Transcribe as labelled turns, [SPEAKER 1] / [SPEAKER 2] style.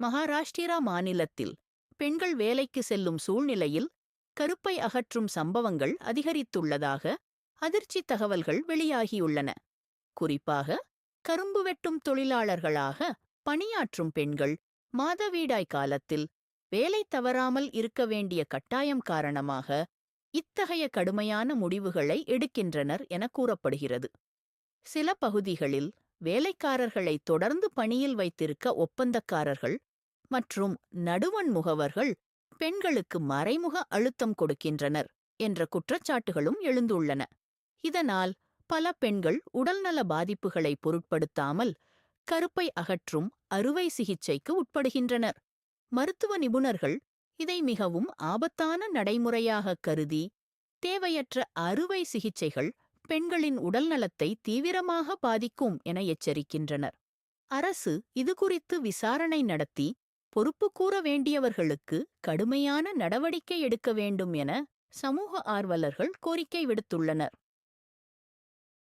[SPEAKER 1] மகாராஷ்டிரா மாநிலத்தில் பெண்கள் வேலைக்கு செல்லும் சூழ்நிலையில் கருப்பை அகற்றும் சம்பவங்கள் அதிகரித்துள்ளதாக அதிர்ச்சி தகவல்கள் வெளியாகியுள்ளன. குறிப்பாக கரும்பு வெட்டும் தொழிலாளர்களாக பணியாற்றும் பெண்கள் மாதவீடாய் காலத்தில் வேலை தவறாமல் இருக்க வேண்டிய கட்டாயம் காரணமாக இத்தகைய கடுமையான முடிவுகளை எடுக்கின்றனர் என கூறப்படுகிறது. சில பகுதிகளில் வேலைக்காரர்களை தொடர்ந்து பணியில் வைத்திருக்க ஒப்பந்தக்காரர்கள் மற்றும் நடுவண் முகவர்கள் பெண்களுக்கு மறைமுக அழுத்தம் கொடுக்கின்றனர் என்ற குற்றச்சாட்டுகளும் எழுந்துள்ளன. இதனால் பல பெண்கள் உடல்நல பாதிப்புகளை பொருட்படுத்தாமல் கருப்பை அகற்றும் அறுவை சிகிச்சைக்கு உட்படுகின்றனர். மருத்துவ நிபுணர்கள் இதை மிகவும் ஆபத்தான நடைமுறையாக கருதி தேவையற்ற அறுவை சிகிச்சைகள் பெண்களின் உடல்நலத்தை தீவிரமாக பாதிக்கும் என எச்சரிக்கின்றனர். அரசு இதுகுறித்து விசாரணை நடத்தி பொறுப்பு கூற வேண்டியவர்களுக்கு கடுமையான நடவடிக்கை எடுக்க வேண்டும் என சமூக ஆர்வலர்கள் கோரிக்கை விடுத்துள்ளனர்.